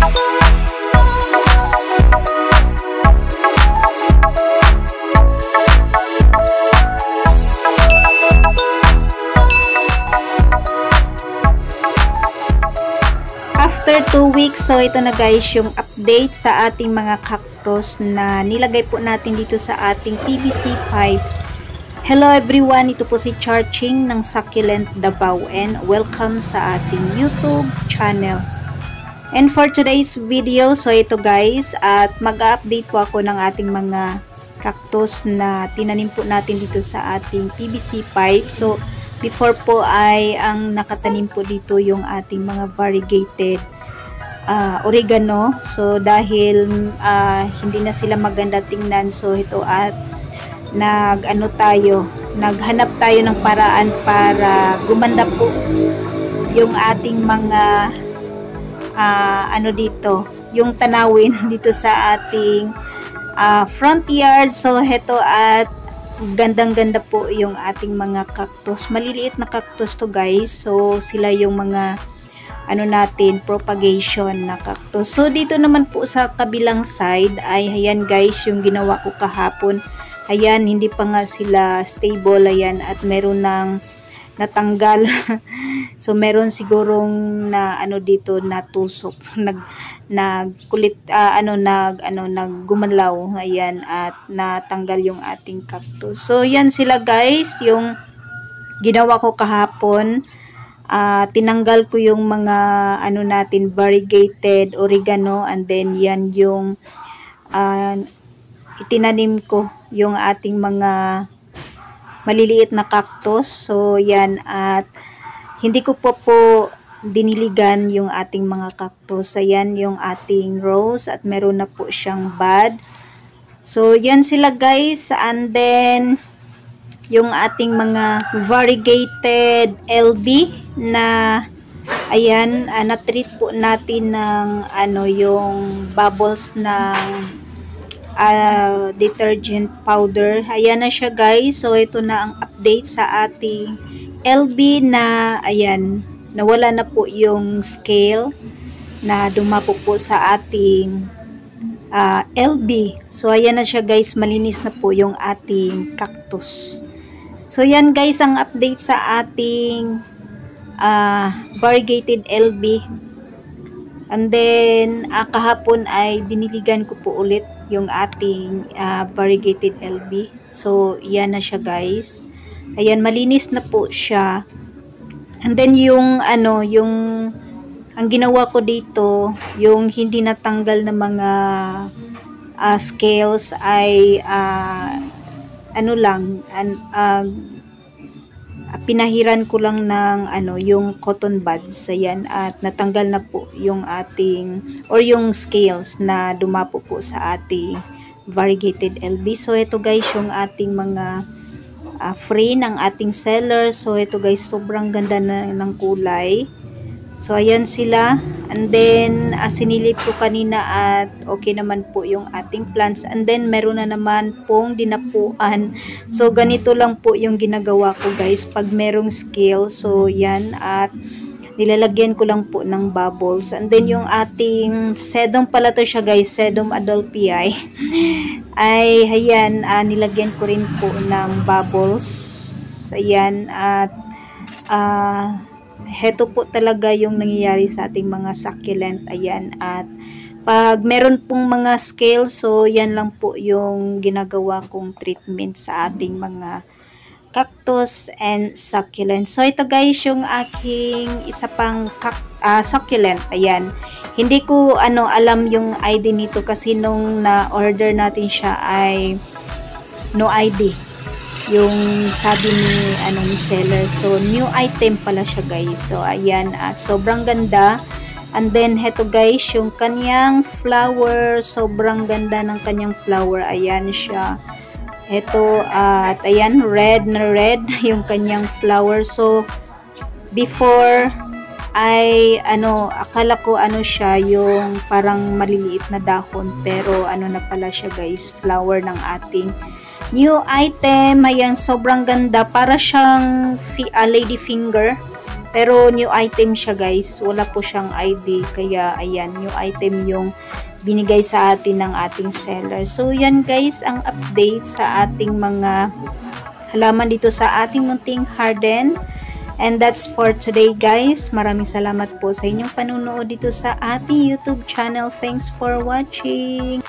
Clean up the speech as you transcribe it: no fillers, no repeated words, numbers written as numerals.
After 2 weeks, so ito na guys yung update sa ating mga cactus na nilagay po natin dito sa ating PVC pipe. Hello everyone, ito po si Charching ng Succulent Davao and welcome sa ating YouTube channel. And for today's video, so ito guys, at mag-update po ako ng ating mga cactus na tinanim po natin dito sa ating PVC pipe. So before po ay ang nakatanim po dito yung ating mga variegated oregano. So dahil hindi na sila maganda tingnan, so ito at naghanap tayo ng paraan para gumanda po yung ating mga dito, yung tanawin dito sa ating front yard. So ito at gandang-ganda po yung ating mga cactus. Maliliit na cactus to guys. So sila yung mga propagation na cactus. So dito naman po sa kabilang side ay ayan guys yung ginawa ko kahapon. Ayan, hindi pa nga sila stable. Ayan, at meron ng natanggal. So meron sigurong na dito natusok, naggumalaw. Ayan, at natanggal yung ating cactus. So yan sila guys, yung ginawa ko kahapon. Tinanggal ko yung mga natin variegated oregano, and then yan yung itinanim ko yung ating mga maliliit na cactus. So yan, at hindi ko po diniligan yung ating mga cactus. Ayan yung ating rose at meron na po siyang bud. So yan sila guys, and then yung ating mga variegated LB na ayan, na-treat po natin ng yung bubbles ng detergent powder. Ayan na siya guys. So ito na ang update sa ating LB na ayan, nawala na po yung scale na dumapo po sa ating LB. So ayan na siya guys, malinis na po yung ating cactus. So yan guys ang update sa ating variegated LB. And then kahapon ay diniligan ko po ulit yung ating variegated LB. So yan na siya guys. Ayan, malinis na po siya. And then yung ang ginawa ko dito, yung hindi natanggal na mga scales ay pinahiran ko lang ng yung cotton buds. Ayan, at natanggal na po yung ating yung scales na dumapo po sa ating variegated LB. So ito guys yung ating mga free ng ating seller. So ito guys, sobrang ganda na ng kulay. So ayan sila, and then sinilip ko kanina at okay naman po yung ating plants. And then meron na naman pong dinapuan. So ganito lang po yung ginagawa ko guys pag merong scale. So yan, at nilalagyan ko lang po ng bubbles. And then yung ating sedum pala to siya guys, sedum adolphii ay ayan, nilagyan ko rin po ng bubbles. Ayan, at heto po talaga yung nangyayari sa ating mga succulent. Ayan, at pag meron pong mga scale, so yan lang po yung ginagawa kong treatment sa ating mga cactus and succulent. So ito guys yung aking isa pang succulent. Ayan, hindi ko alam yung ID nito kasi nung na-order natin siya ay no ID yung sabi ni seller. So new item pala siya guys. So ayan, at sobrang ganda. And then heto guys yung kanyang flower, sobrang ganda ng kanyang flower. Ayan siya, heto, at ayan, red na red yung kanyang flower. So before ay akala ko siya yung parang maliliit na dahon, pero na pala siya guys, flower ng ating new item. Ayan, sobrang ganda, para siyang lady finger Pero new item siya guys, wala po siyang ID, kaya ayan, new item yung binigay sa atin ng ating seller. So yan guys, ang update sa ating mga halaman dito sa ating munting garden. And that's for today guys. Maraming salamat po sa inyong panunood dito sa ating YouTube channel. Thanks for watching.